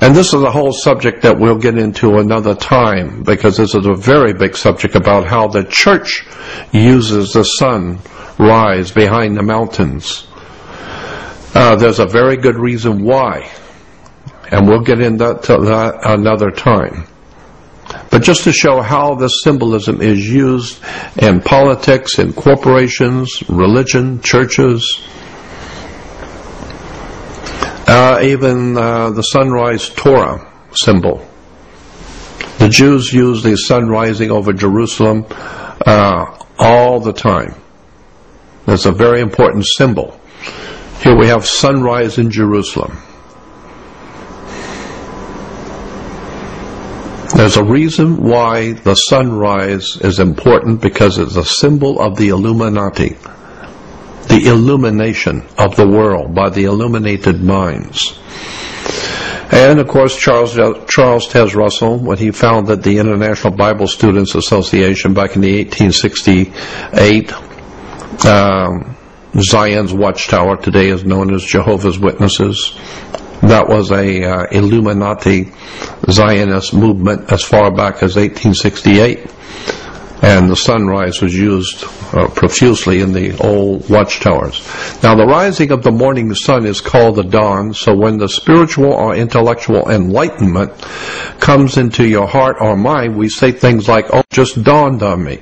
And this is a whole subject that we'll get into another time, because this is a very big subject about how the church uses the sunrise behind the mountains. There's a very good reason why, and we'll get into that another time. But just to show how this symbolism is used in politics, in corporations, religion, churches, even the sunrise Torah symbol. The Jews use the sun rising over Jerusalem all the time. That's a very important symbol. Here we have sunrise in Jerusalem. There's a reason why the sunrise is important, because it's a symbol of the Illuminati, the illumination of the world by the illuminated minds. And of course, Charles Taze Russell, when he founded the International Bible Students Association back in the 1868, Zion's Watchtower today is known as Jehovah's Witnesses. That was a Illuminati Zionist movement as far back as 1868, and the sunrise was used profusely in the old watchtowers. Now, the rising of the morning sun is called the dawn, so when the spiritual or intellectual enlightenment comes into your heart or mind, we say things like, "Oh, it just dawned on me."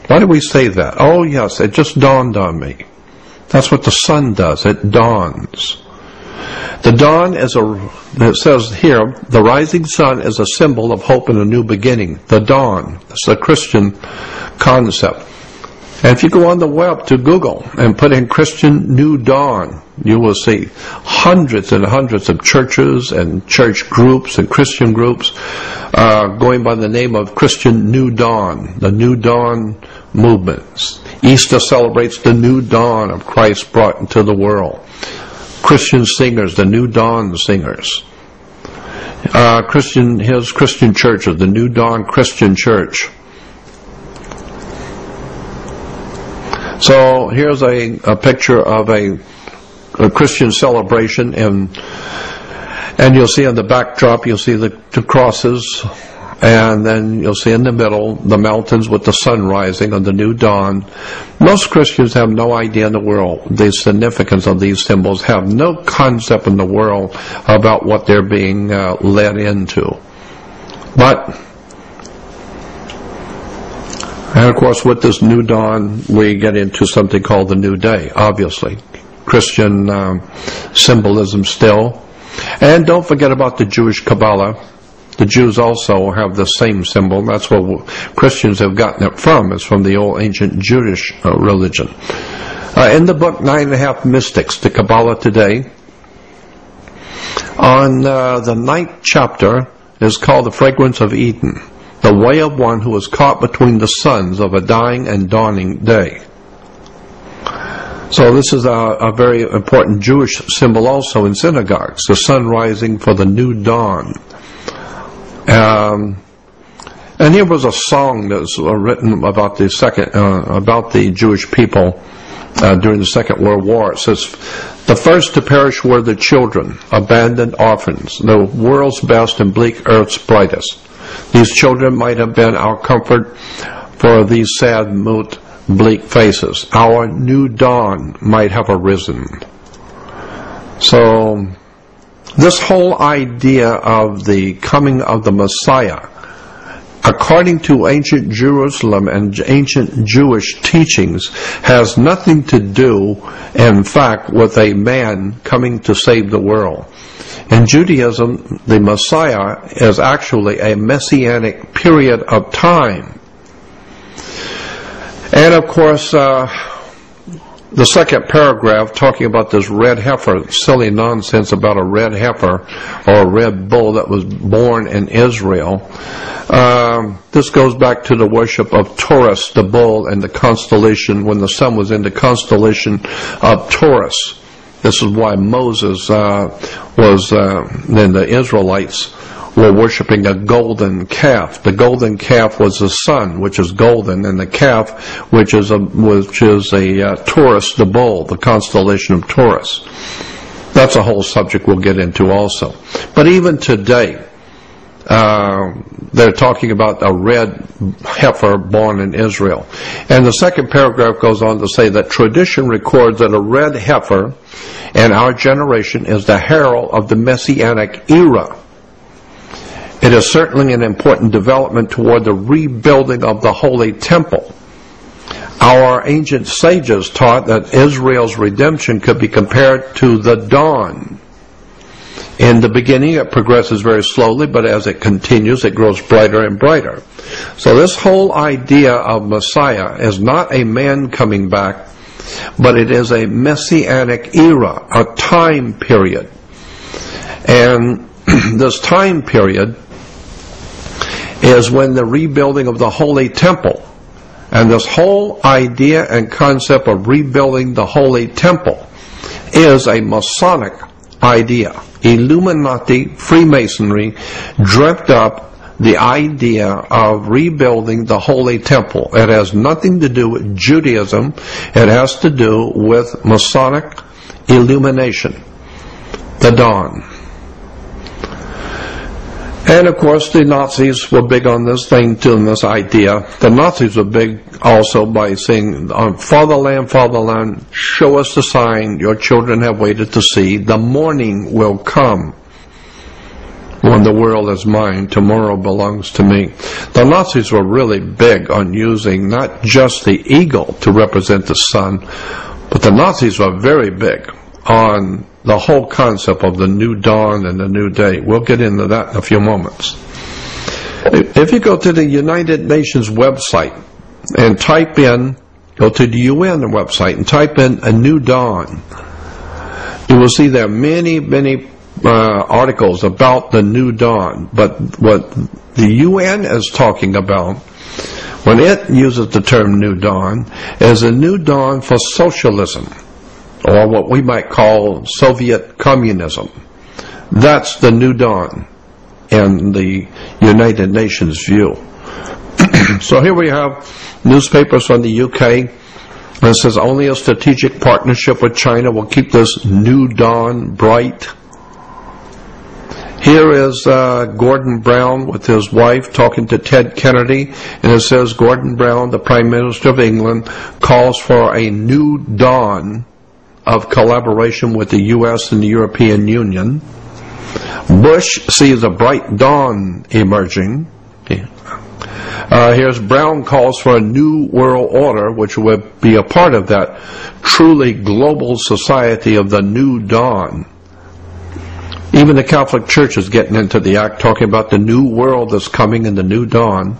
Why do we say that? "Oh, yes, it just dawned on me." That's what the sun does. It dawns. The dawn is it says here, the rising sun is a symbol of hope and a new beginning. The dawn. It's a Christian concept. And if you go on the web to Google and put in Christian New Dawn, you will see hundreds and hundreds of churches and church groups and Christian groups going by the name of Christian New Dawn, the New Dawn movements. Easter celebrates the new dawn of Christ brought into the world. Christian singers, the New Dawn singers. Here's Christian churches, the New Dawn Christian Church. So here's a picture of a Christian celebration, and you'll see on the backdrop, you'll see the crosses, and then you'll see in the middle the mountains with the sun rising on the new dawn. Most Christians have no idea in the world the significance of these symbols, have no concept in the world about what they're being led into. And of course, with this new dawn, we get into something called the new day, obviously. Christian symbolism still. And don't forget about the Jewish Kabbalah. The Jews also have the same symbol. That's where Christians have gotten it from. It's from the old ancient Jewish religion. In the book 9.5 Mystics, the Kabbalah today, on the 9th chapter is called The Fragrance of Eden, the way of one who is caught between the suns of a dying and dawning day. So this is a very important Jewish symbol also in synagogues, the sun rising for the new dawn. And here was a song that was written about the Jewish people during the Second World War. It says, "The first to perish were the children, abandoned orphans, the world's best and bleak earth's brightest. These children might have been our comfort for these sad, mute, bleak faces. Our new dawn might have arisen." So this whole idea of the coming of the Messiah, according to ancient Jerusalem and ancient Jewish teachings, has nothing to do, in fact, with a man coming to save the world. In Judaism, the Messiah is actually a messianic period of time. And of course, the second paragraph, talking about this red heifer, silly nonsense about a red heifer or a red bull that was born in Israel. This goes back to the worship of Taurus, the bull, and the constellation, when the sun was in the constellation of Taurus. This is why Moses and the Israelites were worshiping a golden calf. The golden calf was the sun, which is golden, and the calf, which is a Taurus, the bull, the constellation of Taurus. That's a whole subject we'll get into also. But even today, they're talking about a red heifer born in Israel. And the second paragraph goes on to say that tradition records that a red heifer in our generation is the herald of the Messianic era. It is certainly an important development toward the rebuilding of the Holy Temple. Our ancient sages taught that Israel's redemption could be compared to the dawn. In the beginning, it progresses very slowly, but as it continues, it grows brighter and brighter. So this whole idea of Messiah is not a man coming back, but it is a messianic era, a time period. And this time period is when the rebuilding of the Holy Temple, and this whole idea and concept of rebuilding the Holy Temple is a Masonic idea. Illuminati, Freemasonry, dreamt up the idea of rebuilding the Holy Temple. It has nothing to do with Judaism. It has to do with Masonic illumination, the dawn. And of course the Nazis were big on this thing too, on this idea. The Nazis were big also by saying, Fatherland, Fatherland, show us the sign your children have waited to see. The morning will come when the world is mine, tomorrow belongs to me. The Nazis were really big on using not just the eagle to represent the sun, but the Nazis were very big on the whole concept of the new dawn and the new day. We'll get into that in a few moments. If you go to the United Nations website and go to the UN website and type in a new dawn, you will see there are many, many articles about the new dawn. But what the UN is talking about, when it uses the term new dawn, is a new dawn for socialism, or what we might call Soviet communism. That's the new dawn in the United Nations view. So here we have newspapers from the UK. It says only a strategic partnership with China will keep this new dawn bright. Here is Gordon Brown with his wife talking to Ted Kennedy, and it says Gordon Brown, the Prime Minister of England, calls for a new dawn of collaboration with the U.S. and the European Union. Bush sees a bright dawn emerging. Here's Brown calls for a new world order, which would be a part of that truly global society of the new dawn. Even the Catholic Church is getting into the act, talking about the new world that's coming in the new dawn.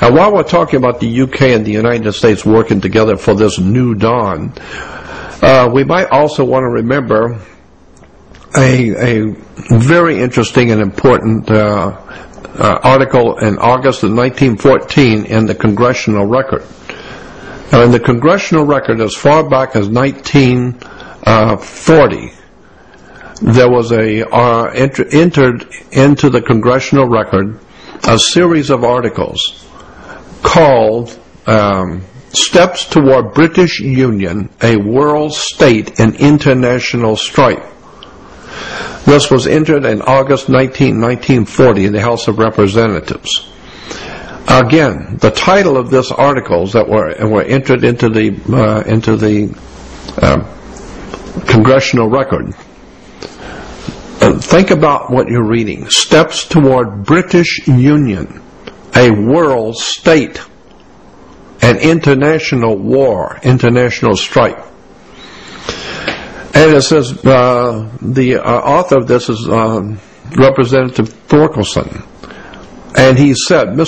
And while we're talking about the UK and the United States working together for this new dawn, we might also want to remember a very interesting and important article in August of 1914 in the Congressional Record. Now, in the Congressional Record, as far back as 1940, there was entered into the Congressional Record a series of articles called Steps Toward British Union, a World State in International Strife. This was entered in August 1940 in the House of Representatives. Again, the title of this articles that were entered into the Congressional Record. Think about what you're reading. Steps Toward British Union, a World State, an international war, international strife. And it says the author of this is Representative Thorkelson. And he said,